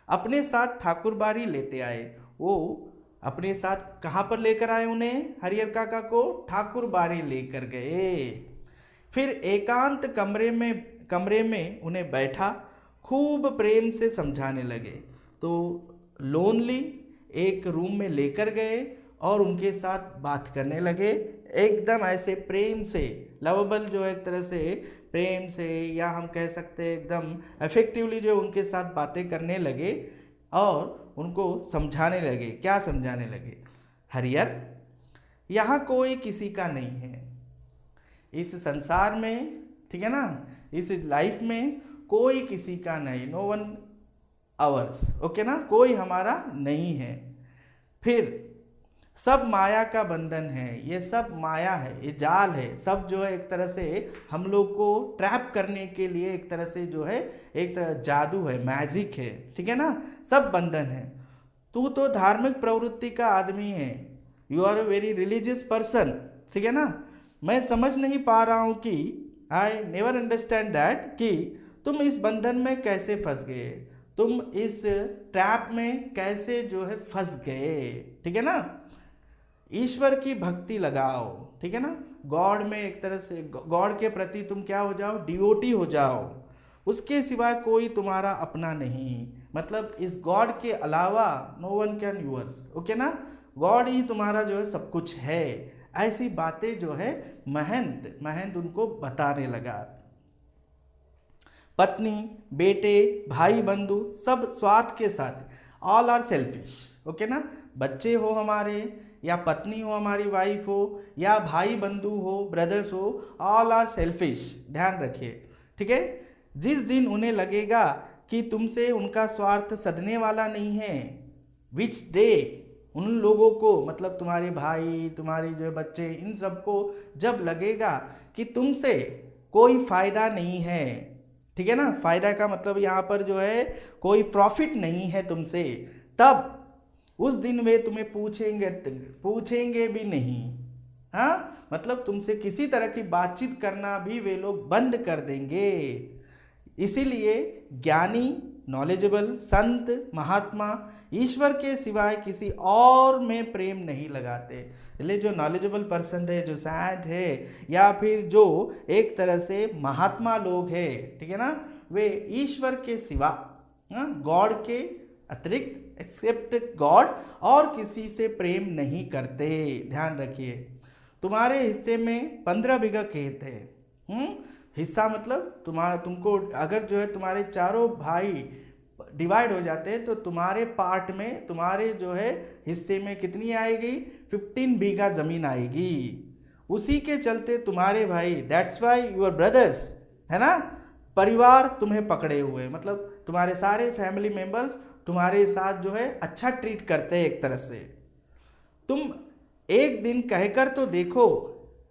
अपने साथ ठाकुर बारी लेते आए। वो अपने साथ कहाँ पर लेकर आए उन्हें, हरिहर काका को ठाकुर बारी लेकर गए। फिर एकांत कमरे में उन्हें बैठा खूब प्रेम से समझाने लगे। तो लोनली एक रूम में लेकर गए और उनके साथ बात करने लगे, एकदम ऐसे प्रेम से, लवेबल जो है एक तरह से प्रेम से, या हम कह सकते हैं एकदम अफेक्टिवली जो उनके साथ बातें करने लगे और उनको समझाने लगे। क्या समझाने लगे, हरिहर यहाँ कोई किसी का नहीं है, इस संसार में, ठीक है ना, इस लाइफ में कोई किसी का नहीं, नो वन आवर्स, ओके ना, कोई हमारा नहीं है। फिर सब माया का बंधन है, ये सब माया है, ये जाल है, सब जो है एक तरह से हम लोग को ट्रैप करने के लिए एक तरह से जो है एक तरह जादू है, मैजिक है, ठीक है ना, सब बंधन है। तू तो धार्मिक प्रवृत्ति का आदमी है, you are a very religious person, ठीक है ना। मैं समझ नहीं पा रहा हूँ कि आई नेवर अंडरस्टैंड दैट कि तुम इस बंधन में कैसे फंस गए, तुम इस ट्रैप में कैसे जो है फंस गए, ठीक है ना। ईश्वर की भक्ति लगाओ, ठीक है ना, गॉड में एक तरह से गॉड के प्रति तुम क्या हो जाओ, डिवोटी हो जाओ, उसके सिवाय कोई तुम्हारा अपना नहीं, मतलब इस गॉड के अलावा no one can yours, okay ना, गॉड ही तुम्हारा जो है सब कुछ है। ऐसी बातें जो है महंत महंत उनको बताने लगा। पत्नी, बेटे, भाई बंधु सब स्वार्थ के साथ, ऑल आर सेल्फिश, ओके ना, बच्चे हो हमारे, या पत्नी हो हमारी, वाइफ हो, या भाई बंधु हो, ब्रदर्स हो, ऑल आर सेल्फिश, ध्यान रखिए, ठीक है। जिस दिन उन्हें लगेगा कि तुमसे उनका स्वार्थ सधने वाला नहीं है, विच डे, उन लोगों को मतलब तुम्हारे भाई, तुम्हारे जो बच्चे, इन सबको जब लगेगा कि तुमसे कोई फायदा नहीं है, ठीक है ना, फायदा का मतलब यहाँ पर जो है कोई प्रॉफिट नहीं है तुमसे, तब उस दिन वे तुम्हें पूछेंगे भी नहीं। हाँ, मतलब तुमसे किसी तरह की बातचीत करना भी वे लोग बंद कर देंगे। इसीलिए ज्ञानी, नॉलेजेबल, संत, महात्मा ईश्वर के सिवाय किसी और में प्रेम नहीं लगाते। इसलिए जो नॉलेजेबल पर्सन है, जो सैंट है, या फिर जो एक तरह से महात्मा लोग हैं, ठीक है ना, वे ईश्वर के सिवा, गॉड के अतिरिक्त, एक्सेप्ट गॉड, और किसी से प्रेम नहीं करते। ध्यान रखिए, तुम्हारे हिस्से में 15 बीघा खेत है। हिस्सा मतलब तुमको अगर जो है तुम्हारे चारों भाई डिवाइड हो जाते हैं तो तुम्हारे पार्ट में, तुम्हारे जो है हिस्से में कितनी आएगी, 15 बीघा जमीन आएगी। उसी के चलते तुम्हारे भाई, दैट्स वाई यूर ब्रदर्स, है ना, परिवार तुम्हें पकड़े हुए, मतलब तुम्हारे सारे फैमिली मेंबर्स तुम्हारे साथ जो है अच्छा ट्रीट करते हैं एक तरह से। तुम एक दिन कहकर तो देखो,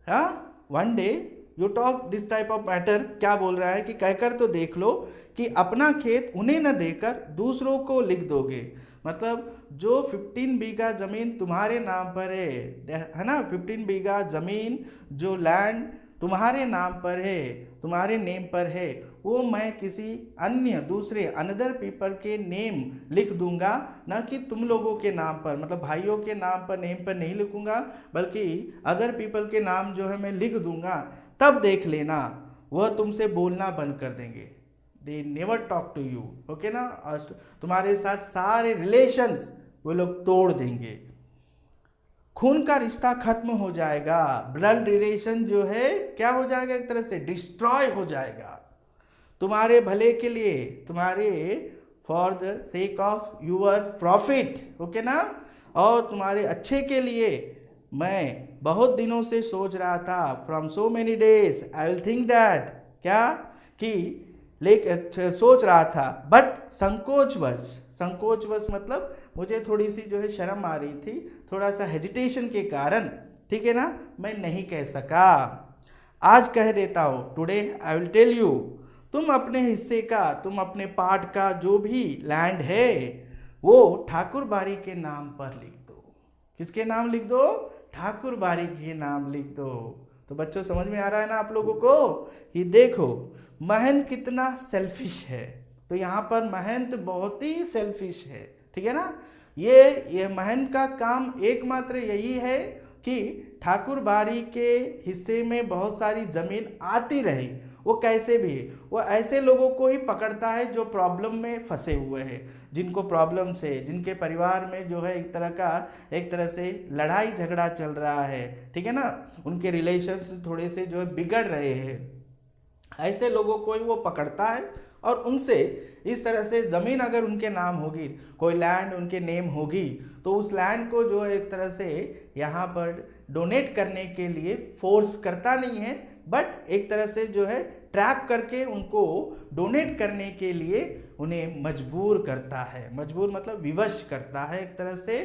हाँ, one day you talk this type of matter, क्या बोल रहा है कि कहकर तो देख लो कि अपना खेत उन्हें न देकर दूसरों को लिख दोगे। मतलब जो 15 बीघा जमीन तुम्हारे नाम पर है ना, 15 बीघा जमीन जो लैंड तुम्हारे नाम पर है, तुम्हारे नेम पर है, वो मैं किसी अन्य दूसरे अनदर पीपल के नेम लिख दूंगा, ना कि तुम लोगों के नाम पर, मतलब भाइयों के नाम पर, नेम पर नहीं लिखूंगा, बल्कि अदर पीपल के नाम जो है मैं लिख दूंगा। तब देख लेना वह तुमसे बोलना बंद कर देंगे, they never talk to you, okay ना, और तुम्हारे साथ सारे रिलेशंस वो लोग तोड़ देंगे, खून का रिश्ता खत्म हो जाएगा, ब्लड रिलेशन जो है क्या हो जाएगा, एक तरह से डिस्ट्रॉय हो जाएगा। तुम्हारे भले के लिए, तुम्हारे for the sake of your profit, okay ना, और तुम्हारे अच्छे के लिए मैं बहुत दिनों से सोच रहा था, from so many days I will think that, क्या कि सोच रहा था, बट संकोचवश मतलब मुझे थोड़ी सी जो है शर्म आ रही थी, थोड़ा सा हेजिटेशन के कारण, ठीक है ना, मैं नहीं कह सका। आज कह देता हूँ, today I will tell you, तुम अपने हिस्से का, तुम अपने पार्ट का जो भी लैंड है वो ठाकुर बारी के नाम पर लिख दो। किसके नाम लिख दो, ठाकुर बारी के नाम लिख दो। तो बच्चों समझ में आ रहा है ना आप लोगों को कि देखो महन कितना सेल्फिश है। तो तो यहाँ पर महंत बहुत ही सेल्फिश है, ठीक है ना। ये महंत का काम एकमात्र यही है कि ठाकुर बाड़ी के हिस्से में बहुत सारी जमीन आती रही, वो कैसे भी वो ऐसे लोगों को ही पकड़ता है जो प्रॉब्लम में फंसे हुए हैं, जिनको प्रॉब्लम से, जिनके परिवार में जो है एक तरह से लड़ाई झगड़ा चल रहा है, ठीक है ना, उनके रिलेशंस थोड़े से जो है बिगड़ रहे हैं, ऐसे लोगों को ही वो पकड़ता है और उनसे इस तरह से ज़मीन अगर उनके नाम होगी, कोई लैंड उनके नेम होगी, तो उस लैंड को जो है एक तरह से यहाँ पर डोनेट करने के लिए फोर्स करता नहीं है, बट एक तरह से जो है ट्रैप करके उनको डोनेट करने के लिए उन्हें मजबूर करता है। मजबूर मतलब विवश करता है, एक तरह से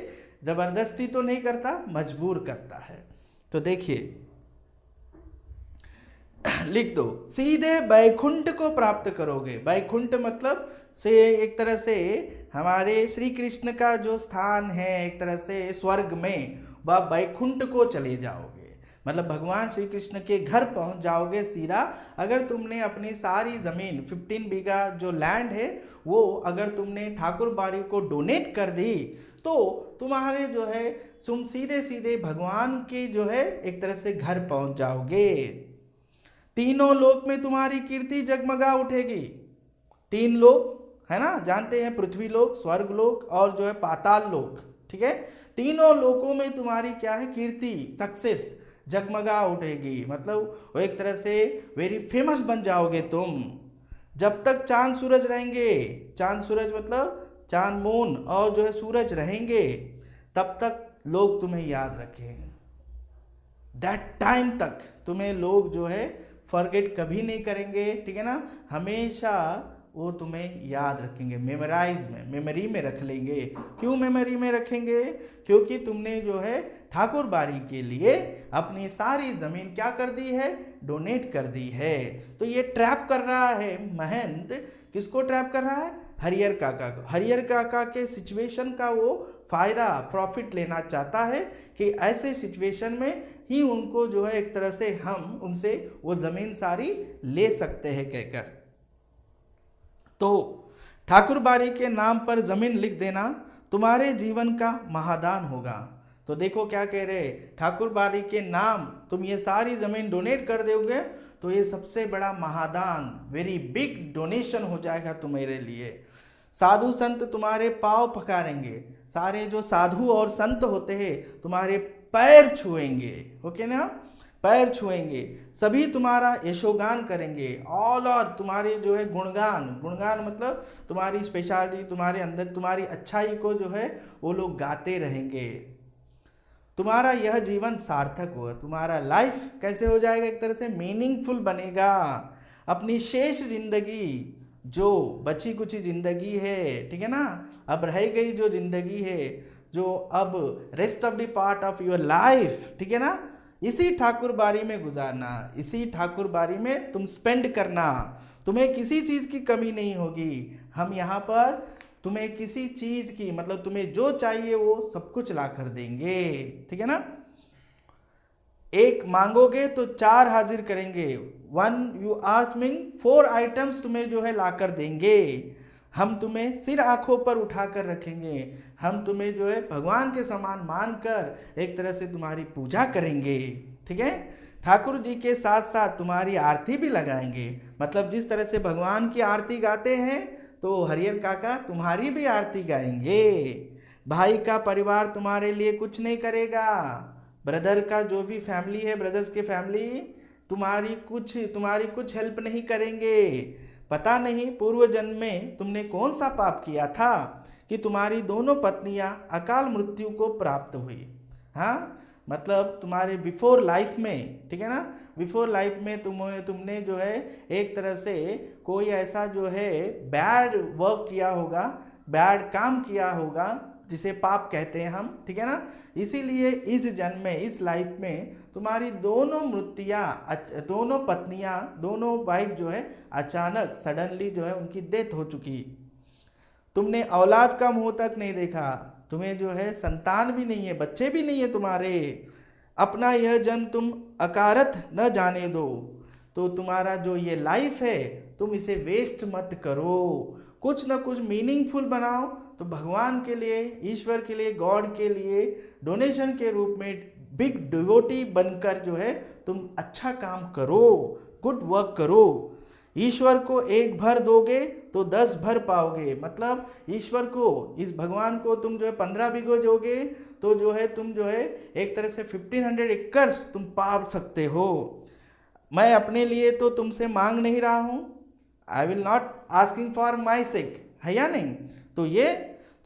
ज़बरदस्ती तो नहीं करता, मजबूर करता है। तो देखिए लिख दो, सीधे बैकुंठ को प्राप्त करोगे। बैकुंठ मतलब से एक तरह से हमारे श्री कृष्ण का जो स्थान है एक तरह से स्वर्ग में, वह बैकुंठ को चले जाओगे, मतलब भगवान श्री कृष्ण के घर पहुंच जाओगे सीधा। अगर तुमने अपनी सारी ज़मीन 15 बीघा जो लैंड है वो अगर तुमने ठाकुर बाड़ी को डोनेट कर दी तो तुम्हारे जो है तुम सीधे सीधे भगवान के जो है एक तरह से घर पहुंच जाओगे। तीनों लोक में तुम्हारी कीर्ति जगमगा उठेगी। 3 लोक है ना, जानते हैं, पृथ्वी लोक, स्वर्ग लोक और जो है पाताल लोक, ठीक है। तीनों लोकों में तुम्हारी क्या है, कीर्ति, सक्सेस जगमगा उठेगी, मतलब वो एक तरह से वेरी फेमस बन जाओगे तुम। जब तक चांद सूरज रहेंगे, चांद सूरज मतलब चांद मून और जो है सूरज रहेंगे, तब तक लोग तुम्हें याद रखेंगे। दैट टाइम तक तुम्हें लोग जो है फॉरगेट कभी नहीं करेंगे, ठीक है ना, हमेशा वो तुम्हें याद रखेंगे, मेमोरी में रख लेंगे। क्यों मेमोरी में रखेंगे? क्योंकि तुमने जो है ठाकुर बाड़ी के लिए अपनी सारी ज़मीन क्या कर दी है, डोनेट कर दी है। तो ये ट्रैप कर रहा है महंत, किसको ट्रैप कर रहा है, हरिहर काका को। हरिहर काका के सिचुएशन का वो फ़ायदा, प्रॉफिट लेना चाहता है कि ऐसे सिचुएशन में ही उनको जो है एक तरह से हम उनसे वो ज़मीन सारी ले सकते हैं कहकर। तो ठाकुर बाड़ी के नाम पर ज़मीन लिख देना तुम्हारे जीवन का महादान होगा। तो देखो क्या कह रहे, ठाकुर बाड़ी के नाम तुम ये सारी ज़मीन डोनेट कर दोगे तो ये सबसे बड़ा महादान, वेरी बिग डोनेशन हो जाएगा तुम्हारे लिए। साधु संत तुम्हारे पाँव पखारेंगे, सारे जो साधु और संत होते हैं तुम्हारे पैर छुएंगे, ओके ना, पैर छुएंगे, सभी तुम्हारा यशोगान करेंगे। ऑल और तुम्हारे जो है गुणगान मतलब तुम्हारी स्पेशलिटी, तुम्हारे अंदर तुम्हारी अच्छाई को जो है वो लोग गाते रहेंगे। तुम्हारा यह जीवन सार्थक होगा, तुम्हारा लाइफ कैसे हो जाएगा, एक तरह से मीनिंगफुल बनेगा। अपनी शेष जिंदगी, जो बची कुची जिंदगी है, ठीक है ना, अब रह गई जो जिंदगी है, जो अब rest of the part of your life, ठीक है ना, इसी ठाकुर बाड़ी में गुजारना, इसी ठाकुर बाड़ी में तुम स्पेंड करना। तुम्हें किसी चीज़ की कमी नहीं होगी। हम यहाँ पर तुम्हें किसी चीज़ की, मतलब तुम्हें जो चाहिए वो सब कुछ ला कर देंगे, ठीक है ना। एक मांगोगे तो 4 हाजिर करेंगे, 1 यू आस्क मी 4 आइटम्स तुम्हें जो है ला कर देंगे। हम तुम्हें सिर आंखों पर उठा कर रखेंगे, हम तुम्हें जो है भगवान के समान मानकर एक तरह से तुम्हारी पूजा करेंगे, ठीक है। ठाकुर जी के साथ साथ तुम्हारी आरती भी लगाएंगे, मतलब जिस तरह से भगवान की आरती गाते हैं तो हरिहर काका तुम्हारी भी आरती गाएंगे। भाई का परिवार तुम्हारे लिए कुछ नहीं करेगा, ब्रदर का जो भी फैमिली है, ब्रदर्स की फैमिली तुम्हारी कुछ हेल्प नहीं करेंगे। पता नहीं पूर्व जन्म में तुमने कौन सा पाप किया था कि तुम्हारी दोनों पत्नियां अकाल मृत्यु को प्राप्त हुई। हाँ, मतलब तुम्हारे बिफोर लाइफ में, ठीक है ना, बिफोर लाइफ में तुमने जो है एक तरह से कोई ऐसा जो है बैड वर्क किया होगा, बैड काम किया होगा, जिसे पाप कहते हैं हम, ठीक है ना। इसीलिए इस जन्म में, इस लाइफ में तुम्हारी दोनों पत्नियां, दोनों वाइफ जो है अचानक सडनली जो है उनकी डेथ हो चुकी। तुमने औलाद का मुंह तक नहीं देखा, तुम्हें जो है संतान भी नहीं है, बच्चे भी नहीं है तुम्हारे। अपना यह जन्म तुम अकारथ न जाने दो, तो तुम्हारा जो ये लाइफ है तुम इसे वेस्ट मत करो। कुछ ना कुछ मीनिंगफुल बनाओ। तो भगवान के लिए, ईश्वर के लिए, गॉड के लिए डोनेशन के रूप में बिग डिवोटी बनकर जो है तुम अच्छा काम करो, गुड वर्क करो। ईश्वर को एक भर दोगे तो 10 भर पाओगे। मतलब ईश्वर को, इस भगवान को तुम जो है 15 बीघे दोगे तो जो है तुम जो है एक तरह से 1500 एकर्स तुम पा सकते हो। मैं अपने लिए तो तुमसे मांग नहीं रहा हूँ, I will not asking for my sake, है या नहीं। तो ये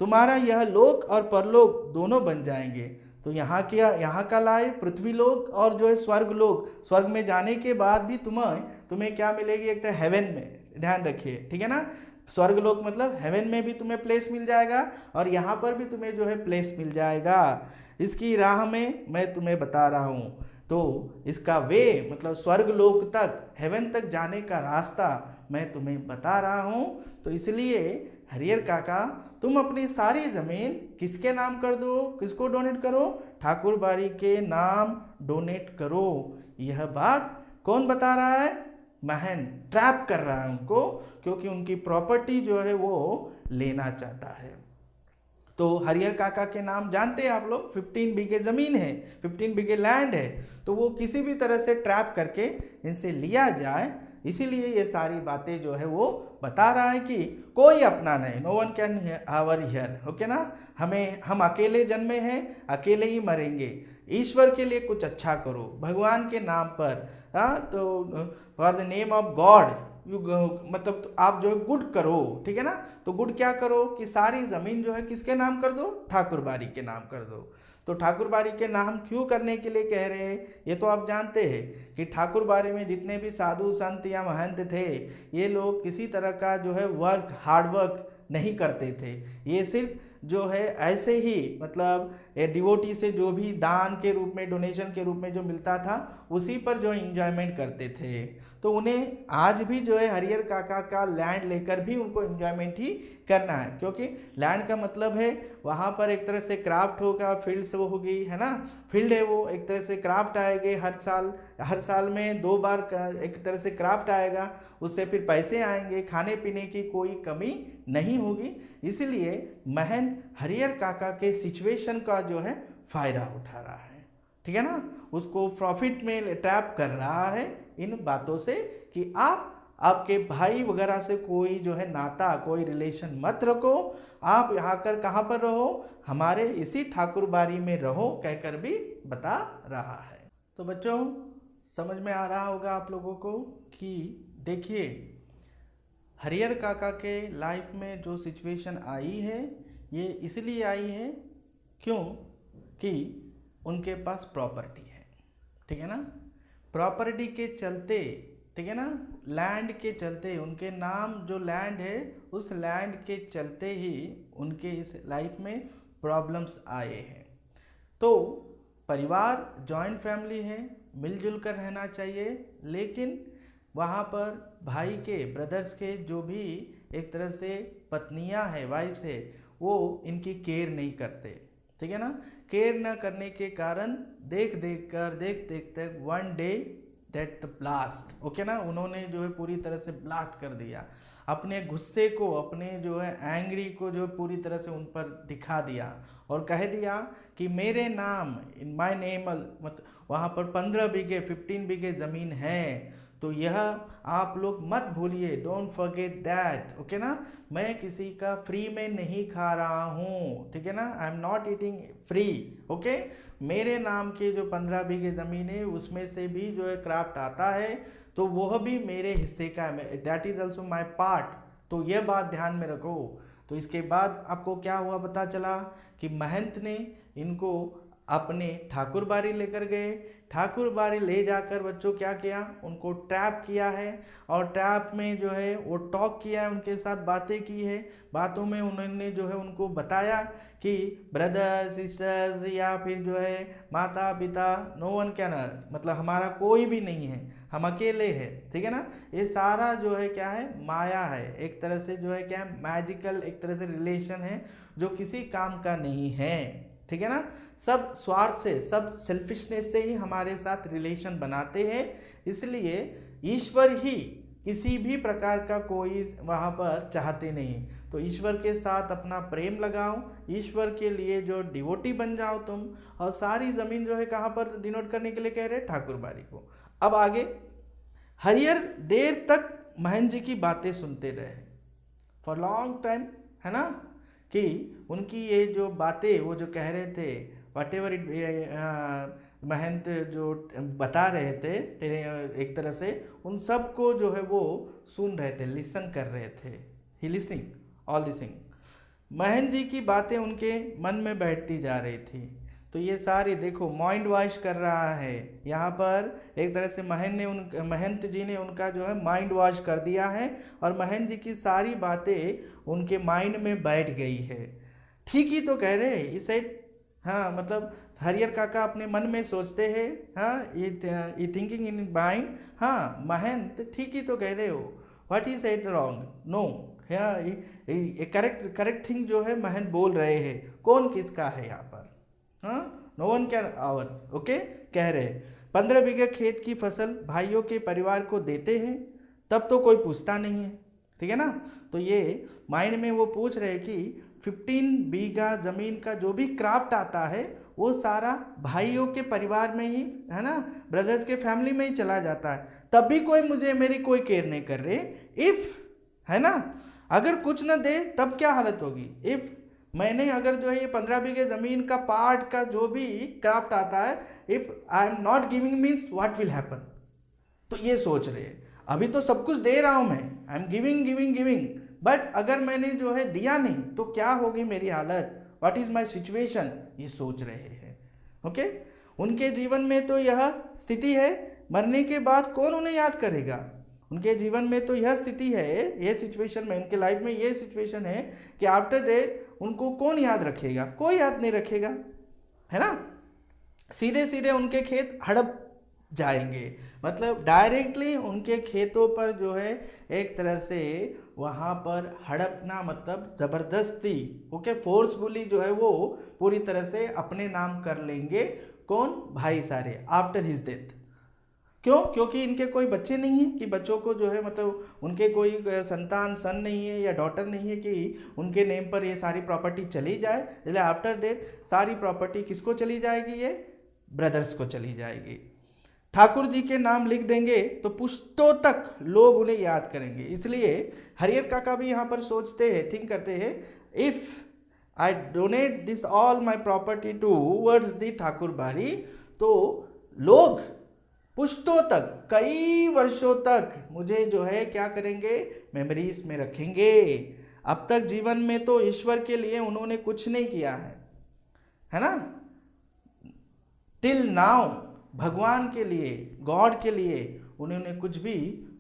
तुम्हारा यह लोक और परलोक दोनों बन जाएंगे। तो यहाँ का लाए पृथ्वी लोक और जो है स्वर्ग लोक, स्वर्ग में जाने के बाद भी तुम्हें क्या मिलेगी, एक तरह हेवन में, ध्यान रखिए, ठीक है ना। स्वर्ग लोक मतलब हेवन में भी तुम्हें प्लेस मिल जाएगा और यहाँ पर भी तुम्हें जो है प्लेस मिल जाएगा। इसकी राह में मैं तुम्हें बता रहा हूँ। तो इसका वे मतलब स्वर्ग लोक तक, हेवन तक जाने का रास्ता मैं तुम्हें बता रहा हूँ। तो इसलिए हरियर काका, तुम अपनी सारी ज़मीन किसके नाम कर दो, किसको डोनेट करो, ठाकुर बाड़ी के नाम डोनेट करो। यह बात कौन बता रहा है, महन ट्रैप कर रहा है उनको, क्योंकि उनकी प्रॉपर्टी जो है वो लेना चाहता है। तो हरियर काका के नाम जानते हैं आप लोग, 15 बीघे ज़मीन है, 15 बीघे लैंड है। तो वो किसी भी तरह से ट्रैप करके इनसे लिया जाए, इसीलिए ये सारी बातें जो है वो बता रहा है कि कोई अपना नहीं, no one can our here, okay ना। हम अकेले जन्मे हैं, अकेले ही मरेंगे। ईश्वर के लिए कुछ अच्छा करो, भगवान के नाम पर, हाँ, तो for the name of God मतलब तो आप जो है गुड करो, ठीक है ना। तो गुड क्या करो कि सारी ज़मीन जो है किसके नाम कर दो, ठाकुर बाड़ी के नाम कर दो। तो ठाकुर बाड़ी के नाम क्यों करने के लिए कह रहे हैं, ये तो आप जानते हैं कि ठाकुर बाड़ी में जितने भी साधु संत या महंत थे, ये लोग किसी तरह का जो है हार्ड वर्क नहीं करते थे। ये सिर्फ जो है ऐसे ही मतलब डिवोटी से जो भी दान के रूप में, डोनेशन के रूप में जो मिलता था, उसी पर जो एंजॉयमेंट करते थे। तो उन्हें आज भी जो है हरियर काका का लैंड लेकर भी उनको एंजॉयमेंट ही करना है, क्योंकि लैंड का मतलब है वहाँ पर एक तरह से क्राफ्ट होगा, फील्ड से वो होगी, है ना, फील्ड है वो, एक तरह से क्राफ्ट आएंगे हर साल में 2 बार एक तरह से क्राफ्ट आएगा, उससे फिर पैसे आएंगे, खाने पीने की कोई कमी नहीं होगी। इसलिए महन हरियर काका के सिचुएशन का जो है फ़ायदा उठा रहा है, ठीक है ना, उसको प्रॉफिट में ट्रैप कर रहा है इन बातों से कि आपके भाई वगैरह से कोई जो है नाता, कोई रिलेशन मत रखो, आप यहाँ कर कहाँ पर रहो, हमारे इसी ठाकुर बाड़ी में रहो, कहकर भी बता रहा है। तो बच्चों, समझ में आ रहा होगा आप लोगों को कि देखिए हरियर काका के लाइफ में जो सिचुएशन आई है, ये इसलिए आई है क्यों कि उनके पास प्रॉपर्टी है, ठीक है ना। प्रॉपर्टी के चलते, ठीक है ना, लैंड के चलते, उनके नाम जो लैंड है, उस लैंड के चलते ही उनके इस लाइफ में प्रॉब्लम्स आए हैं। तो परिवार जॉइंट फैमिली है, मिलजुल कर रहना चाहिए, लेकिन वहाँ पर भाई के, ब्रदर्स के जो भी एक तरह से पत्नियाँ हैं, वाइफ है, वो इनकी केयर नहीं करते, ठीक है ना। केयर न करने के कारण देख कर one day that blast, okay ना, उन्होंने जो है पूरी तरह से ब्लास्ट कर दिया, अपने गुस्से को, अपने जो है एंग्री को जो पूरी तरह से उन पर दिखा दिया और कह दिया कि मेरे नाम, इन माय नेम, मतलब वहाँ पर 15 बीघे 15 बीघे ज़मीन है, तो यह आप लोग मत भूलिए, डोंट फॉरगेट दैट, ओके ना। मैं किसी का फ्री में नहीं खा रहा हूँ, ठीक है ना, I am not eating free, okay. मेरे नाम के जो 15 बीघे ज़मीन है, उसमें से भी जो है क्राफ्ट आता है, तो वह भी मेरे हिस्से का है, that is also my part. तो यह बात ध्यान में रखो। तो इसके बाद आपको क्या हुआ पता चला कि महंत ने इनको अपने ठाकुर बाड़ी लेकर गए। ठाकुर बाड़ी ले जाकर बच्चों क्या किया, उनको ट्रैप किया है, और ट्रैप में जो है वो टॉक किया है, उनके साथ बातें की है। बातों में उन्होंने जो है उनको बताया कि ब्रदर सिस्टर्स या फिर जो है माता पिता, नो वन कैन अर्न, मतलब हमारा कोई भी नहीं है, हम अकेले हैं, ठीक है ना। ये सारा जो है क्या है, माया है, एक तरह से जो है क्या है, मैजिकल एक तरह से रिलेशन है जो किसी काम का नहीं है, ठीक है ना। सब स्वार्थ से, सब सेल्फिशनेस से ही हमारे साथ रिलेशन बनाते हैं। इसलिए ईश्वर ही किसी भी प्रकार का कोई वहाँ पर चाहते नहीं। तो ईश्वर के साथ अपना प्रेम लगाओ, ईश्वर के लिए जो डिवोटी बन जाओ तुम। और सारी ज़मीन जो है कहाँ पर डिनोट करने के लिए कह रहे हैं, ठाकुर बाड़ी को। अब आगे, हरिहर देर तक महन जी की बातें सुनते रहे फॉर लॉन्ग टाइम, है ना, कि उनकी ये जो बातें वो जो कह रहे थे, वट एवर इट महंत जो बता रहे थे एक तरह से, उन सब को जो है वो सुन रहे थे, लिसन कर रहे थे, ही लिसनिंग ऑल दिस थिंग। महंत जी की बातें उनके मन में बैठती जा रही थी। तो ये सारी देखो माइंड वॉश कर रहा है यहाँ पर, एक तरह से महंत जी ने उनका जो है माइंड वॉश कर दिया है, और महंत जी की सारी बातें उनके माइंड में बैठ गई है। ठीक ही तो कह रहे हैं इसे, हाँ, मतलब हरिहर काका अपने मन में सोचते हैं, हाँ, ये थिंकिंग इन माइंड, हाँ महंत ठीक ही तो कह रहे हो, what is it wrong, no, हाँ, ये करेक्ट थिंग जो है महंत बोल रहे हैं। कौन किसका है यहाँ पर, हाँ, no one can ours, okay, कह रहे 15 बीघा खेत की फसल भाइयों के परिवार को देते हैं, तब तो कोई पूछता नहीं है, ठीक है ना। तो ये माइंड में वो पूछ रहे कि 15 बीघा जमीन का जो भी क्राफ्ट आता है वो सारा भाइयों के परिवार में ही, है ना, ब्रदर्स के फैमिली में ही चला जाता है, तब भी कोई मेरी कोई केयर नहीं कर रहे। इफ, है ना, अगर कुछ ना दे तब क्या हालत होगी। इफ मैंने अगर जो है ये 15 बीघे जमीन का पार्ट का जो भी क्राफ्ट आता है, if I am not giving means what will happen. तो ये सोच रहे हैं, अभी तो सब कुछ दे रहा हूं मैं, I am giving giving giving, but अगर मैंने जो है दिया नहीं तो क्या होगी मेरी हालत, व्हाट इज माई सिचुएशन, ये सोच रहे हैं। ओके, उनके जीवन में तो यह स्थिति है, मरने के बाद कौन उन्हें याद करेगा। उनके जीवन में तो यह स्थिति है, ये सिचुएशन में, उनके लाइफ में ये सिचुएशन है कि आफ्टर डेथ उनको कौन याद रखेगा, कोई याद नहीं रखेगा, है ना। सीधे सीधे उनके खेत हड़प जाएंगे, मतलब डायरेक्टली उनके खेतों पर जो है एक तरह से वहाँ पर हड़पना, मतलब ज़बरदस्ती, ओके, फोर्सफुली जो है वो पूरी तरह से अपने नाम कर लेंगे। कौन, भाई सारे, आफ्टर हिज डेथ। क्यों, क्योंकि इनके कोई बच्चे नहीं हैं कि बच्चों को जो है, मतलब उनके कोई संतान, सन नहीं है या डॉटर नहीं है कि उनके नेम पर ये सारी प्रॉपर्टी चली जाए। इसलिए आफ्टर डेथ सारी प्रॉपर्टी किसको चली जाएगी, ये ब्रदर्स को चली जाएगी। ठाकुर जी के नाम लिख देंगे तो पुश्तों तक लोग उन्हें याद करेंगे। इसलिए हरिहर काका भी यहाँ पर सोचते हैं, थिंक करते हैं, if I donate this all my property towards the Thakur बाड़ी, तो लोग पुश्तों तक, कई वर्षों तक मुझे जो है क्या करेंगे, मेमोरीज में रखेंगे। अब तक जीवन में तो ईश्वर के लिए उन्होंने कुछ नहीं किया है ना, टिल नाउ भगवान के लिए, गॉड के लिए उन्होंने कुछ भी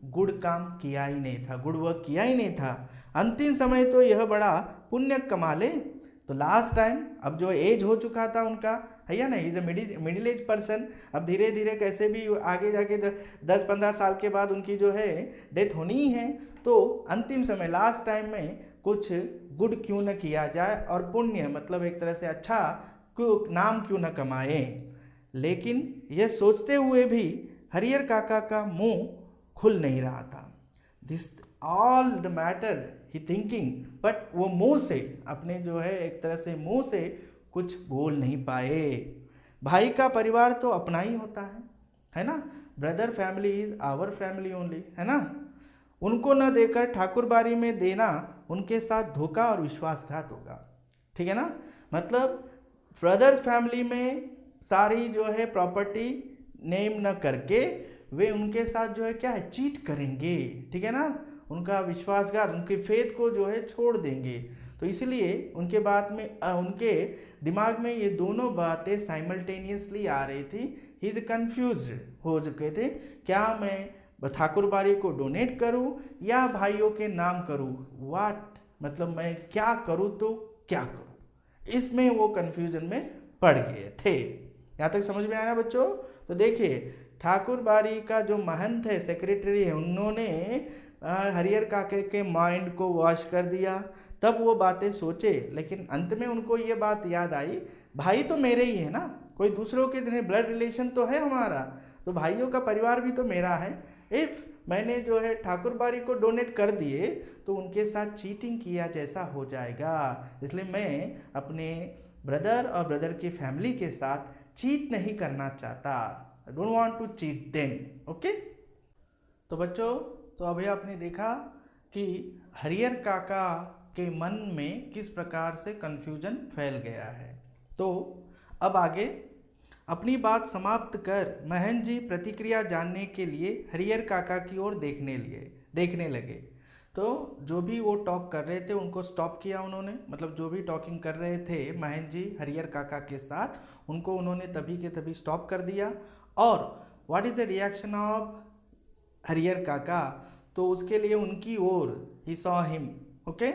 गुड काम किया ही नहीं था, गुड वर्क किया ही नहीं था। अंतिम समय तो यह बड़ा पुण्य कमा ले। तो लास्ट टाइम, अब जो एज हो चुका था उनका, है ना, is a middle age person, अब धीरे धीरे कैसे भी आगे जाके 10-15 साल के बाद उनकी जो है डेथ होनी ही है। तो अंतिम समय, लास्ट टाइम में कुछ गुड क्यों न किया जाए, और पुण्य मतलब एक तरह से अच्छा नाम क्यों न कमाए। लेकिन यह सोचते हुए भी हरिहर काका का मुंह खुल नहीं रहा था। This all the matter he thinking, but वो मुंह से अपने जो है एक तरह से मुंह से कुछ बोल नहीं पाए। भाई का परिवार तो अपना ही होता है ना, brother family is our family only, है ना। उनको न देकर ठाकुर बाड़ी में देना उनके साथ धोखा और विश्वासघात होगा, ठीक है ना। मतलब ब्रदर फैमिली में सारी जो है प्रॉपर्टी नेम न करके वे उनके साथ जो है क्या है, चीट करेंगे, ठीक है ना, उनका विश्वासघात, उनके फेथ को जो है छोड़ देंगे। तो इसलिए उनके बाद में उनके दिमाग में ये दोनों बातें साइमल्टेनियसली आ रही थी। ही इज कंफ्यूज हो चुके थे, क्या मैं ठाकुर बाड़ी को डोनेट करूं या भाइयों के नाम करूं, व्हाट, मतलब मैं क्या करूं तो क्या करूं, इसमें वो कंफ्यूजन में पड़ गए थे। यहाँ तक समझ में आया ना बच्चों। तो देखिए ठाकुर बाड़ी का जो महंत है, सेक्रेटरी है, उन्होंने हरिहर काके के माइंड को वॉश कर दिया, तब वो बातें सोचे। लेकिन अंत में उनको ये बात याद आई, भाई तो मेरे ही है ना, कोई दूसरों के ब्लड रिलेशन तो है हमारा, तो भाइयों का परिवार भी तो मेरा है। इफ मैंने जो है ठाकुर बाड़ी को डोनेट कर दिए तो उनके साथ चीटिंग किया जैसा हो जाएगा, इसलिए मैं अपने ब्रदर और ब्रदर की फैमिली के साथ चीट नहीं करना चाहता। I don't want to cheat them. Okay, तो बच्चों, तो अभी आपने देखा कि हरियर काका के मन में किस प्रकार से कन्फ्यूजन फैल गया है। तो अब आगे अपनी बात समाप्त कर महेंद्र जी प्रतिक्रिया जानने के लिए हरियर काका की ओर देखने लगे। तो जो भी वो टॉक कर रहे थे उनको स्टॉप किया उन्होंने, मतलब जो भी टॉकिंग कर रहे थे महेंद्र जी हरियर काका के साथ, उनको उन्होंने तभी के तभी स्टॉप कर दिया। और what is the reaction of हरियर काका, तो उसके लिए उनकी ओर ही सॉ हिम। ओके,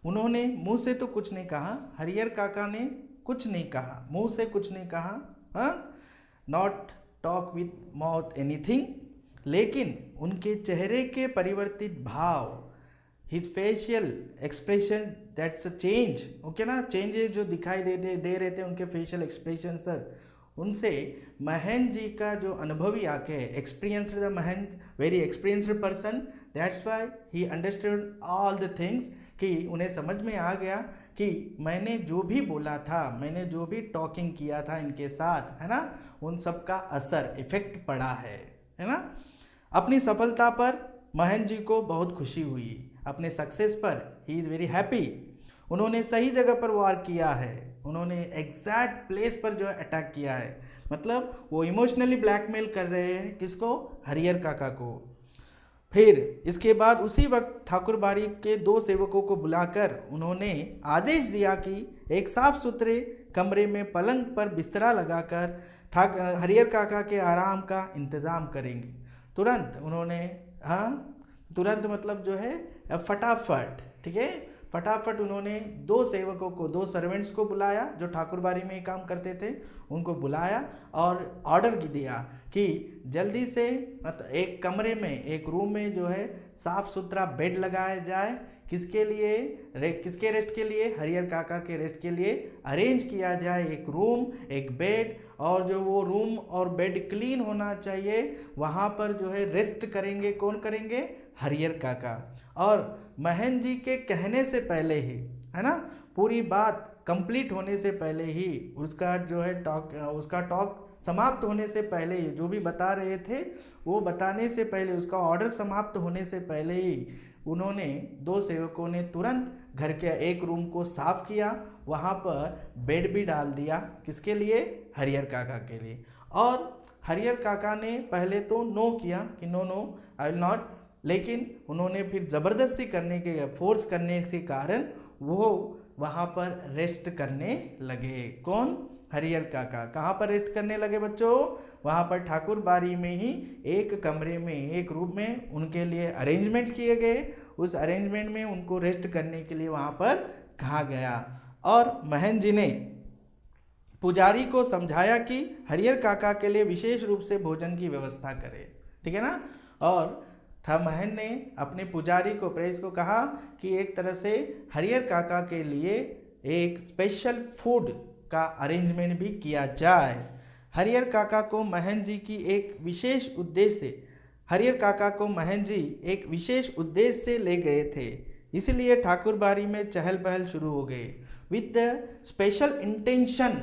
उन्होंने मुंह से तो कुछ नहीं कहा, हरियर काका ने कुछ नहीं कहा, मुंह से कुछ नहीं कहा, not talk with mouth anything, लेकिन उनके चेहरे के परिवर्तित भाव, his facial expression, that's a change. Okay ना, चेंजेस जो दिखाई दे रहे थे उनके फेशियल एक्सप्रेशन सर, उनसे महेंद्र जी का जो अनुभवी आके experienced, the Mahendra very experienced person, that's why he understood all the things, कि उन्हें समझ में आ गया कि मैंने जो भी बोला था, मैंने जो भी टॉकिंग किया था इनके साथ, है ना, उन सब का असर इफेक्ट पड़ा है ना। अपनी सफलता पर महेंद्र जी को बहुत खुशी हुई, अपने सक्सेस पर ही इज़ वेरी हैप्पी। उन्होंने सही जगह पर वार किया है, उन्होंने एग्जैक्ट प्लेस पर जो है अटैक किया है, मतलब वो इमोशनली ब्लैकमेल कर रहे हैं किसको, हरियर काका को। फिर इसके बाद उसी वक्त ठाकुर बाड़ी के 2 सेवकों को बुलाकर उन्होंने आदेश दिया कि एक साफ सुथरे कमरे में पलंग पर बिस्तरा लगाकर हरियर काका के आराम का इंतज़ाम करेंगे। तुरंत उन्होंने, हाँ तुरंत मतलब जो है फटाफट, ठीक है, फटाफट उन्होंने 2 सेवकों को, 2 सर्वेंट्स को बुलाया जो ठाकुर बाड़ी में ही काम करते थे, उनको बुलाया और ऑर्डर दिया कि जल्दी से मतलब एक कमरे में, एक रूम में जो है साफ सुथरा बेड लगाया जाए। किसके लिए, किसके रेस्ट के लिए, हरियर काका के रेस्ट के लिए अरेंज किया जाए एक रूम, एक बेड, और जो वो रूम और बेड क्लीन होना चाहिए, वहाँ पर जो है रेस्ट करेंगे, कौन करेंगे, हरियर काका। और महेंद्र जी के कहने से पहले ही, है ना, पूरी बात कंप्लीट होने से पहले ही, उसका जो है टॉक समाप्त होने से पहले ही, जो भी बता रहे थे वो बताने से पहले, उसका ऑर्डर समाप्त होने से पहले ही उन्होंने 2 सेवकों ने तुरंत घर के एक रूम को साफ किया, वहाँ पर बेड भी डाल दिया, किसके लिए, हरियर काका के लिए। और हरियर काका ने पहले तो नो किया कि नो आई विल नॉट, लेकिन उन्होंने फिर ज़बरदस्ती करने के, फोर्स करने के कारण वो वहाँ पर रेस्ट करने लगे। कौन, हरियर काका। कहाँ पर रेस्ट करने लगे बच्चों, वहाँ पर ठाकुर बाड़ी में ही एक कमरे में, एक रूम में उनके लिए अरेंजमेंट किए गए। उस अरेंजमेंट में उनको रेस्ट करने के लिए वहाँ पर कहा गया। और महेंद्र जी ने पुजारी को समझाया कि हरियर काका के लिए विशेष रूप से भोजन की व्यवस्था करे, ठीक है ना। और महेंद्र ने अपने पुजारी को, प्रेस को कहा कि एक तरह से हरियर काका के लिए एक स्पेशल फूड का अरेंजमेंट भी किया जाए। हरियर काका को महेंद्र जी की एक विशेष उद्देश्य, हरियर काका को महेंद्र जी एक विशेष उद्देश्य से ले गए थे, इसलिए ठाकुर बाड़ी में चहल पहल शुरू हो गई। With the special intention,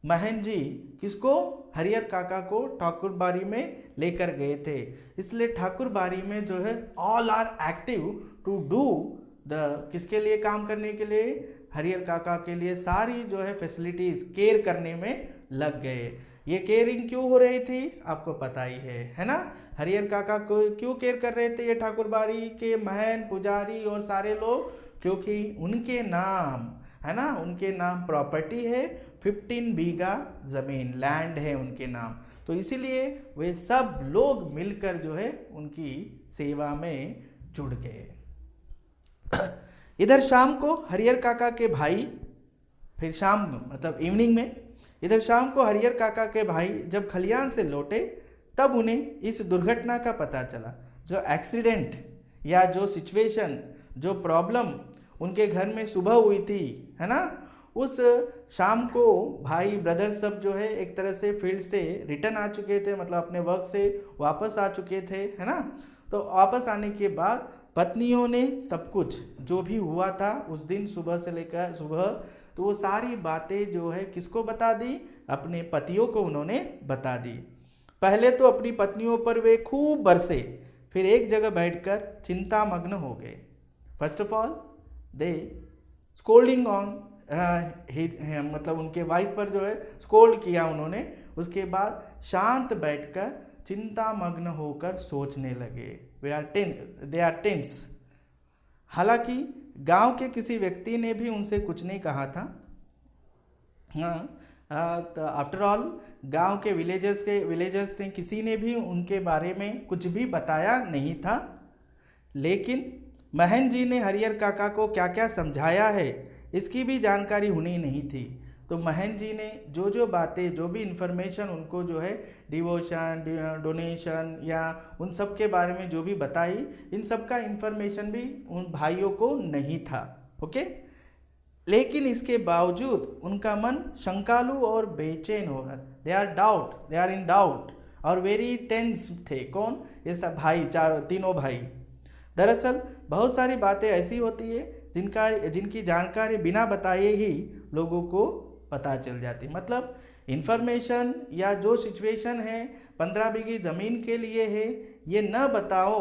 Mahendra ji किसको, हरियर काका को ठाकुर बाड़ी में लेकर गए थे, इसलिए ठाकुर बाड़ी में जो है all are active to do the, किसके लिए काम करने के लिए, हरियर काका के लिए सारी जो है फैसिलिटीज केयर करने में लग गए। ये केयरिंग क्यों हो रही थी आपको पता ही है ना। हरियर काका को क्यों केयर कर रहे थे ये ठाकुर बाड़ी के महन, पुजारी और सारे लोग, क्योंकि उनके नाम, है ना, उनके नाम प्रॉपर्टी है, 15 बीघा जमीन, लैंड है उनके नाम, तो इसीलिए वे सब लोग मिलकर जो है उनकी सेवा में जुड़ गए। इधर शाम को हरियर काका के भाई, फिर शाम मतलब इवनिंग में, इधर शाम को हरियर काका के भाई जब खलियान से लौटे तब उन्हें इस दुर्घटना का पता चला। जो एक्सीडेंट या जो सिचुएशन, जो प्रॉब्लम उनके घर में सुबह हुई थी, है ना, उस शाम को भाई ब्रदर सब जो है एक तरह से फील्ड से रिटर्न आ चुके थे, मतलब अपने वर्क से वापस आ चुके थे, है ना। तो वापस आने के बाद पत्नियों ने सब कुछ जो भी हुआ था उस दिन सुबह से लेकर सुबह, तो वो सारी बातें जो है किसको बता दी, अपने पतियों को उन्होंने बता दी। पहले तो अपनी पत्नियों पर वे खूब बरसे, फिर एक जगह बैठकर चिंता मग्न हो गए। First of all they scolding on मतलब उनके वाइफ पर जो है स्कोल्ड किया उन्होंने। उसके बाद शांत बैठकर चिंता मग्न होकर सोचने लगे। They are tense. हालांकि गांव के किसी व्यक्ति ने भी उनसे कुछ नहीं कहा था। आफ्टर ऑल गांव के विलेजर्स ने किसी ने भी उनके बारे में कुछ भी बताया नहीं था। लेकिन महन जी ने हरिहर काका को क्या क्या समझाया है इसकी भी जानकारी उन्हें नहीं थी। तो महन जी ने जो जो बातें, जो भी इंफॉर्मेशन उनको जो है डिवोशन, डोनेशन या उन सब के बारे में जो भी बताई, इन सब का इंफॉर्मेशन भी उन भाइयों को नहीं था। ओके, लेकिन इसके बावजूद उनका मन शंकालु और बेचैन हो रहा। दे आर इन डाउट और वेरी टेंस थे। कौन? ये सब भाई, तीनों भाई। दरअसल बहुत सारी बातें ऐसी होती है जिनकी जानकारी बिना बताए ही लोगों को पता चल जाती। मतलब इंफॉर्मेशन या जो सिचुएशन है 15 बीघी ज़मीन के लिए है, ये न बताओ,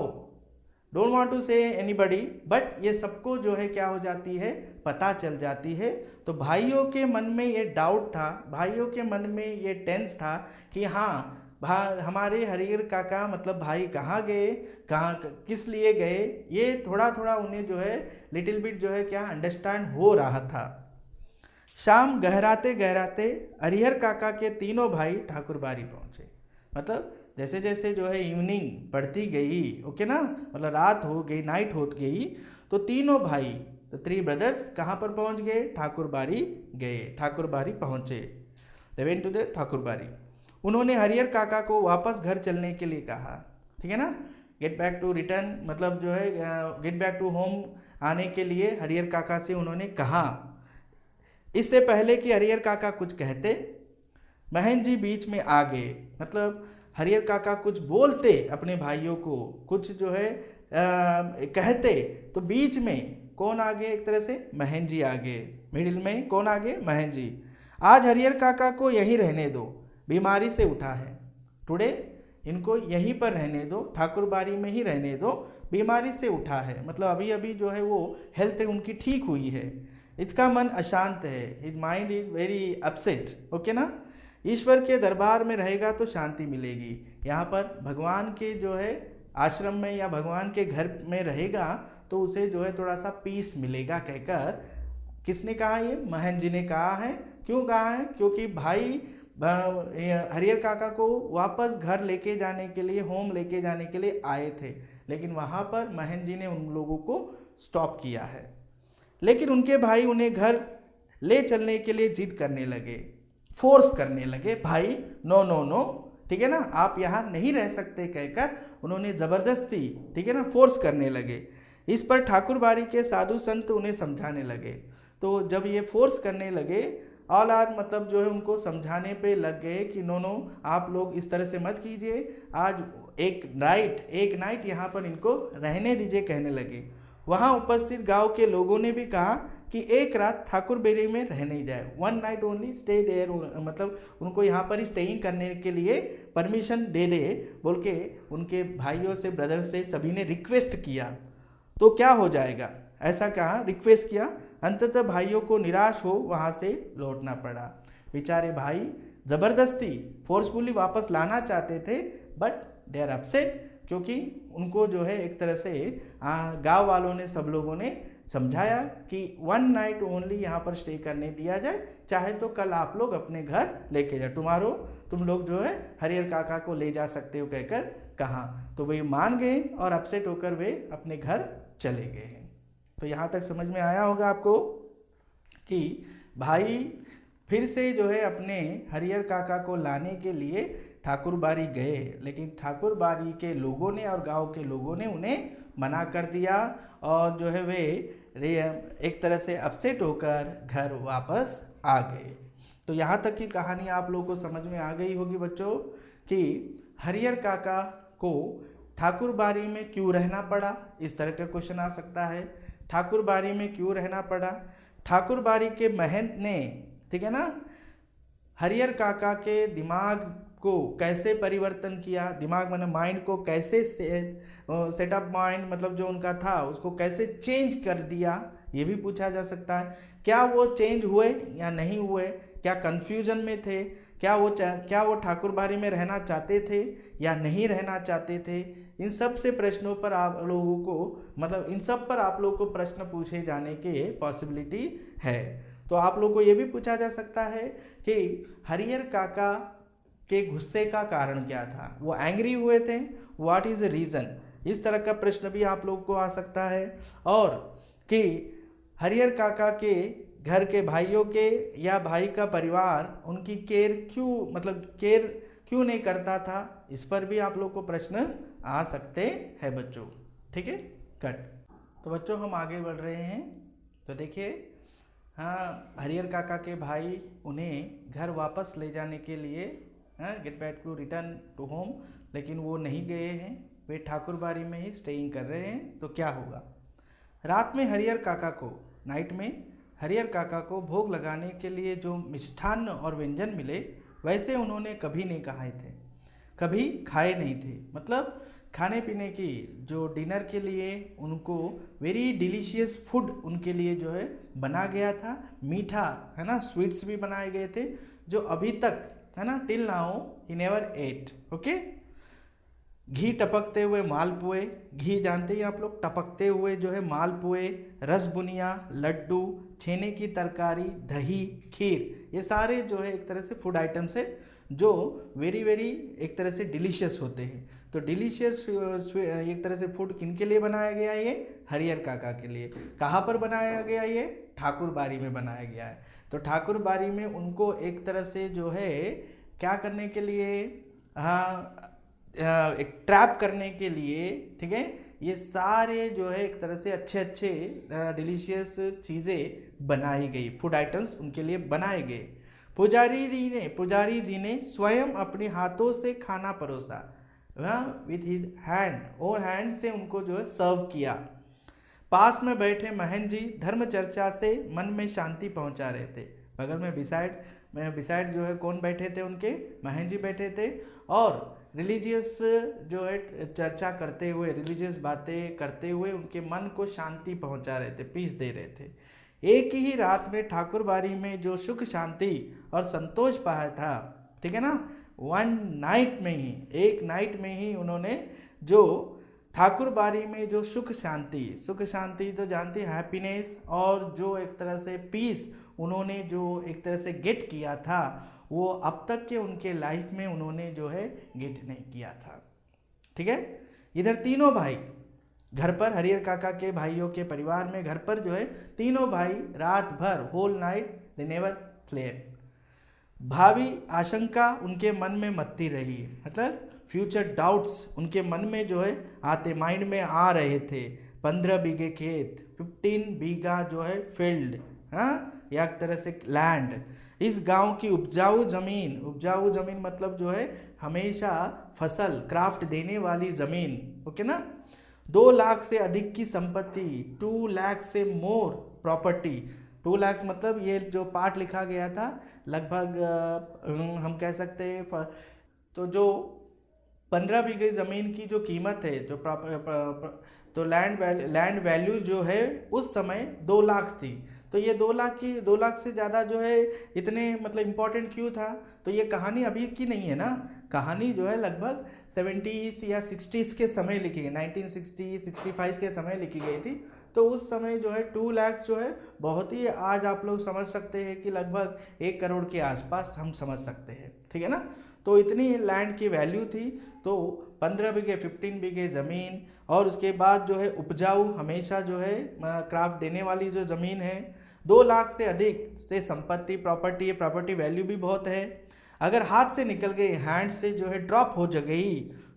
डोंट वांट टू से एनीबडी, बट ये सबको जो है क्या हो जाती है, पता चल जाती है। तो भाइयों के मन में ये डाउट था, भाइयों के मन में ये टेंस था कि हाँ हमारे हरिहर काका मतलब भाई कहाँ गए, कहाँ किस लिए गए, ये थोड़ा थोड़ा उन्हें जो है लिटिल बिट जो है क्या अंडरस्टैंड हो रहा था। शाम गहराते गहराते हरिहर काका के तीनों भाई ठाकुरबाड़ी पहुँचे। मतलब जैसे जैसे जो है इवनिंग बढ़ती गई, ओके ना, मतलब रात हो गई, नाइट हो गई, तो तीनों भाई, तो 3 ब्रदर्स कहाँ पर पहुँच गए? ठाकुरबाड़ी गए, ठाकुरबाड़ी पहुँचे। दे वेंट टू द ठाकुरबाड़ी। उन्होंने हरिहर काका को वापस घर चलने के लिए कहा, ठीक है ना, गेट बैक टू रिटर्न, मतलब जो है गेट बैक टू होम आने के लिए हरिहर काका से उन्होंने कहा। इससे पहले कि हरिहर काका कुछ कहते, महन जी बीच में आ गए। मतलब हरिहर काका कुछ बोलते अपने भाइयों को, कुछ जो है कहते, तो बीच में कौन आ गए? एक तरह से महन जी आ गए। मिडिल में कौन आ गए? महन जी। आज हरिहर काका को यहीं रहने दो, बीमारी से उठा है। टुडे इनको यहीं पर रहने दो, ठाकुरबाड़ी में ही रहने दो, बीमारी से उठा है। मतलब अभी अभी जो है वो हेल्थ उनकी ठीक हुई है। इसका मन अशांत है, his mind is very upset. Okay ना, ईश्वर के दरबार में रहेगा तो शांति मिलेगी। यहाँ पर भगवान के जो है आश्रम में या भगवान के घर में रहेगा तो उसे जो है थोड़ा सा पीस मिलेगा कहकर किसने कहा? ये महन जी ने कहा है। क्यों कहा है? क्योंकि भाई हरिहर काका को वापस घर लेके जाने के लिए, होम लेके जाने के लिए आए थे, लेकिन वहाँ पर महन जी ने उन लोगों को स्टॉप किया है। लेकिन उनके भाई उन्हें घर ले चलने के लिए जिद करने लगे, फोर्स करने लगे। भाई नो नो नो, ठीक है ना, आप यहाँ नहीं रह सकते कहकर उन्होंने ज़बरदस्ती, ठीक है ना, फोर्स करने लगे। इस पर ठाकुरबाड़ी के साधु संत उन्हें समझाने लगे। तो जब ये फोर्स करने लगे, ऑल आर मतलब जो है उनको समझाने पे लग गए कि नो नो, आप लोग इस तरह से मत कीजिए, आज एक नाइट यहाँ पर इनको रहने दीजिए कहने लगे। वहाँ उपस्थित गांव के लोगों ने भी कहा कि एक रात ठाकुरबाड़ी में रह नहीं जाए, 1 नाइट ओनली स्टे देयर, मतलब उनको यहाँ पर स्टेइंग करने के लिए परमिशन दे दे बोल के उनके भाइयों से, ब्रदर से सभी ने रिक्वेस्ट किया। तो क्या हो जाएगा, ऐसा कहा, रिक्वेस्ट किया। अंततः भाइयों को निराश हो वहाँ से लौटना पड़ा। बेचारे भाई ज़बरदस्ती फोर्सफुली वापस लाना चाहते थे, बट दे आर अपसेट, क्योंकि उनको जो है एक तरह से गांव वालों ने, सब लोगों ने समझाया कि 1 नाइट ओनली यहाँ पर स्टे करने दिया जाए, चाहे तो कल आप लोग अपने घर लेके जाओ, टुमारो तुम लोग जो है हरिहर काका को ले जा सकते हो कहकर कहा। तो वे मान गए और अपसेट होकर वे अपने घर चले गए हैं। तो यहाँ तक समझ में आया होगा आपको कि भाई फिर से जो है अपने हरिहर काका को लाने के लिए ठाकुरबाड़ी गए, लेकिन ठाकुरबाड़ी के लोगों ने और गांव के लोगों ने उन्हें मना कर दिया और जो है वे एक तरह से अपसेट होकर घर वापस आ गए। तो यहाँ तक की कहानी आप लोगों को समझ में आ गई होगी बच्चों कि हरिहर काका को ठाकुर बाड़ी में क्यों रहना पड़ा, इस तरह का क्वेश्चन आ सकता है। ठाकुर बाड़ी में क्यों रहना पड़ा, ठाकुर बाड़ी के महंत ने, ठीक है ना, हरिहर काका के दिमाग को कैसे परिवर्तन किया, दिमाग मतलब माइंड को कैसे सेटअप माइंड मतलब जो उनका था उसको कैसे चेंज कर दिया, ये भी पूछा जा सकता है। क्या वो चेंज हुए या नहीं हुए, क्या कंफ्यूजन में थे, क्या वो ठाकुर बाड़ी में रहना चाहते थे या नहीं रहना चाहते थे, इन सब से प्रश्नों पर आप लोगों को मतलब इन सब पर आप लोगों को प्रश्न पूछे जाने के पॉसिबिलिटी है। तो आप लोगों को ये भी पूछा जा सकता है कि हरिहर काका के गुस्से का कारण क्या था, वो एंग्री हुए थे, व्हाट इज द रीज़न, इस तरह का प्रश्न भी आप लोगों को आ सकता है। और कि हरिहर काका के घर के भाइयों के या भाई का परिवार उनकी केयर क्यों नहीं करता था, इस पर भी आप लोग को प्रश्न आ सकते हैं बच्चों। ठीक है, कट। तो बच्चों हम आगे बढ़ रहे हैं। तो देखिए, हाँ, हरिहर काका के भाई उन्हें घर वापस ले जाने के लिए, get back to return to home, लेकिन वो नहीं गए हैं, वे ठाकुर बाड़ी में ही स्टेइंग कर रहे हैं। तो क्या होगा, रात में हरिहर काका को, नाइट में हरिहर काका को भोग लगाने के लिए जो मिष्ठान्न और व्यंजन मिले वैसे उन्होंने कभी नहीं खाए थे, कभी खाए नहीं थे। मतलब खाने पीने की जो डिनर के लिए उनको वेरी डिलीशियस फूड उनके लिए जो है बना गया था, मीठा है ना, स्वीट्स भी बनाए गए थे जो अभी तक है ना, till now he never ate. Okay, घी टपकते हुए मालपुए, घी जानते ही आप लोग, टपकते हुए जो है मालपुए, रसबुनिया, लड्डू, छेने की तरकारी, दही, खीर, ये सारे जो है एक तरह से फूड आइटम्स है जो वेरी वेरी एक तरह से डिलीशियस होते हैं। तो डिलीशियस एक तरह से फूड किन के लिए बनाया गया है, ये हरिहर काका के लिए। कहाँ पर बनाया गया, ये ठाकुर बाड़ी में बनाया गया है। तो ठाकुर बाड़ी में उनको एक तरह से जो है क्या करने के लिए, हाँ, एक ट्रैप करने के लिए, ठीक है, ये सारे जो है एक तरह से अच्छे अच्छे डिलीशियस चीज़ें बनाई गई, फूड आइटम्स उनके लिए बनाए गए। पुजारी जी ने स्वयं अपने हाथों से खाना परोसा, with his hand, own hand से उनको जो है सर्व किया। पास में बैठे महंत जी धर्म चर्चा से मन में शांति पहुंचा रहे थे। बगल में बिसाइड जो है कौन बैठे थे, उनके महंत जी बैठे थे, और रिलीजियस जो है चर्चा करते हुए, रिलीजियस बातें करते हुए उनके मन को शांति पहुंचा रहे थे, पीस दे रहे थे। एक ही रात में ठाकुर बाड़ी में जो सुख शांति और संतोष पाया था, ठीक है ना, वन नाइट में ही, एक नाइट में ही उन्होंने जो ठाकुर बाड़ी में जो सुख शांति तो जानते हैं हैप्पीनेस, और जो एक तरह से पीस उन्होंने जो एक तरह से गेट किया था, वो अब तक के उनके लाइफ में उन्होंने जो है गेट नहीं किया था। ठीक है, इधर तीनों भाई घर पर, हरिहर काका के भाइयों के परिवार में घर पर जो है तीनों भाई रात भर, whole night they never slept. भावी आशंका उनके मन में मत्ती रही, मतलब फ्यूचर डाउट्स उनके मन में जो है आते, माइंड में आ रहे थे। 15 बीघे खेत, 15 बीघा जो है फील्ड, हाँ, या एक तरह से लैंड, इस गांव की उपजाऊ जमीन मतलब जो है हमेशा फसल क्राफ्ट देने वाली जमीन, ओके ना, 2 लाख से अधिक की संपत्ति, 2 लाख से मोर प्रॉपर्टी। 2 लाख मतलब ये जो पार्ट लिखा गया था लगभग हम कह सकते हैं, तो जो 15 बीघे ज़मीन की जो कीमत है, जो तो लैंड वैल्यू जो है उस समय 2 लाख थी। तो ये 2 लाख से ज़्यादा जो है इतने मतलब इम्पोर्टेंट क्यों था, तो ये कहानी अभी की नहीं है ना, कहानी जो है लगभग 70s या 60s के समय लिखी गई, 1960-65 के समय लिखी गई थी। तो उस समय जो है 2 लाख जो है बहुत ही, आज आप लोग समझ सकते हैं कि लगभग 1 करोड़ के आसपास हम समझ सकते हैं, ठीक है ना। तो इतनी लैंड की वैल्यू थी। तो 15 बीघे 15 बीघे ज़मीन, और उसके बाद जो है उपजाऊ हमेशा जो है क्राफ्ट देने वाली जो ज़मीन है, 2 लाख से अधिक से संपत्ति प्रॉपर्टी वैल्यू भी बहुत है। अगर हाथ से निकल गई, हैंड से जो है ड्रॉप हो गई,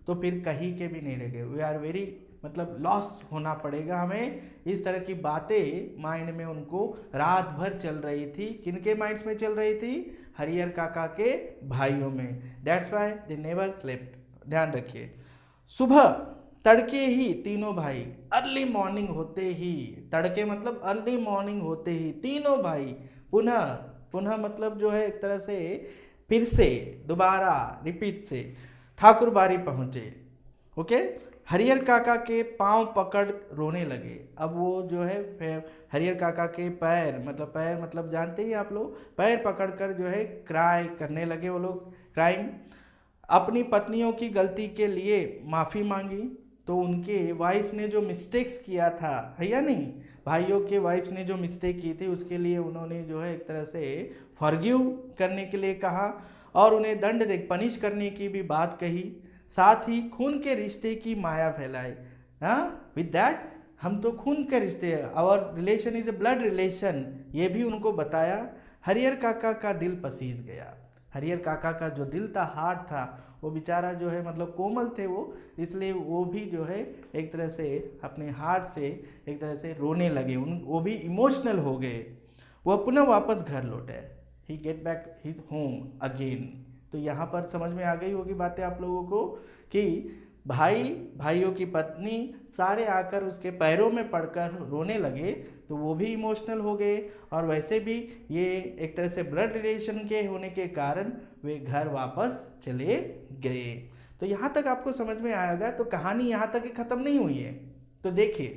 तो फिर कहीं के भी नहीं रह गए, वी आर वेरी मतलब लॉस होना पड़ेगा हमें। इस तरह की बातें माइंड में उनको रात भर चल रही थी। किनके माइंड्स में चल रही थी, हरिहर काका के भाइयों में। That's why they never slept. ध्यान रखिए। सुबह तड़के ही तीनों भाई, अर्ली मॉर्निंग होते ही, तड़के मतलब अर्ली मॉर्निंग होते ही तीनों भाई पुनः, पुनः मतलब जो है एक तरह से फिर से, दोबारा, रिपीट से ठाकुरबाड़ी पहुंचे। ओके, हरियर काका के पांव पकड़ रोने लगे। अब वो जो है हरियर काका के पैर मतलब जानते ही आप लोग, पैर पकड़कर जो है क्राई करने लगे वो लोग, क्राइम। अपनी पत्नियों की गलती के लिए माफ़ी मांगी। तो उनके वाइफ ने जो मिस्टेक्स किया था, है या नहीं, भाइयों के वाइफ ने जो मिस्टेक की थी उसके लिए उन्होंने जो है एक तरह से फॉरगिव करने के लिए कहा और उन्हें दंड दे पनिश करने की भी बात कही। साथ ही खून के रिश्ते की माया फैलाई। हाँ, विद दैट हम तो खून के रिश्ते, और relation is a blood relation, ये भी उनको बताया। हरियर काका का दिल पसीज गया। हरियर काका का जो दिल था, हार्ट था, वो बेचारा जो है मतलब कोमल थे वो, इसलिए वो भी जो है एक तरह से अपने हार्ट से एक तरह से रोने लगे, वो भी इमोशनल हो गए। वह पुनः वापस घर लौटे। He get back his home again. तो यहाँ पर समझ में आ गई होगी बातें आप लोगों को कि भाइयों की पत्नी सारे आकर उसके पैरों में पड़कर रोने लगे, तो वो भी इमोशनल हो गए। और वैसे भी ये एक तरह से ब्लड रिलेशन के होने के कारण वे घर वापस चले गए। तो यहाँ तक आपको समझ में आएगा। तो कहानी यहाँ तक ही ख़त्म नहीं हुई है। तो देखिए,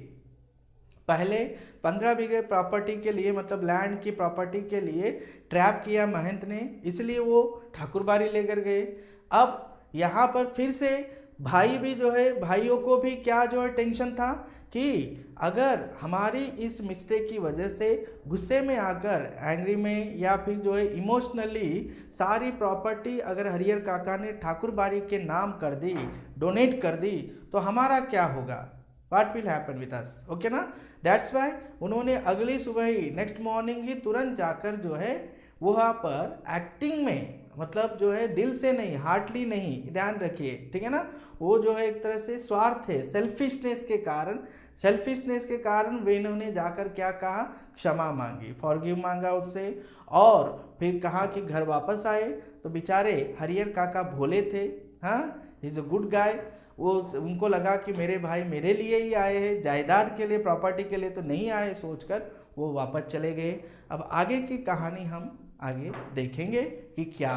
पहले 15 बीघे प्रॉपर्टी के लिए, मतलब लैंड की प्रॉपर्टी के लिए ट्रैप किया महंत ने, इसलिए वो ठाकुरबाड़ी लेकर गए। अब यहाँ पर फिर से भाई भी जो है, भाइयों को भी क्या जो है टेंशन था कि अगर हमारी इस मिस्टेक की वजह से गुस्से में आकर, एंग्री में, या फिर जो है इमोशनली सारी प्रॉपर्टी अगर हरियर काका ने ठाकुरबाड़ी के नाम कर दी, डोनेट कर दी, तो हमारा क्या होगा, what will happen with us. Okay ना। दैट्स वाई उन्होंने अगली सुबह ही, नेक्स्ट मॉर्निंग ही तुरंत जाकर जो है वहाँ पर एक्टिंग में, मतलब जो है दिल से नहीं, हार्टली नहीं, ध्यान रखिए, ठीक है ना, वो जो है एक तरह से स्वार्थ है, सेल्फिशनेस के कारण वे इन्होंने जाकर क्या कहा, क्षमा मांगी, फॉरगिव मांगा उनसे। और फिर कहा कि घर वापस आए। तो बेचारे हरियर काका भोले थे, हाँ, इज अ गुड गाय। वो उनको लगा कि मेरे भाई मेरे लिए ही आए हैं, जायदाद के लिए, प्रॉपर्टी के लिए तो नहीं आए, सोचकर वो वापस चले गए। अब आगे की कहानी हम आगे देखेंगे कि क्या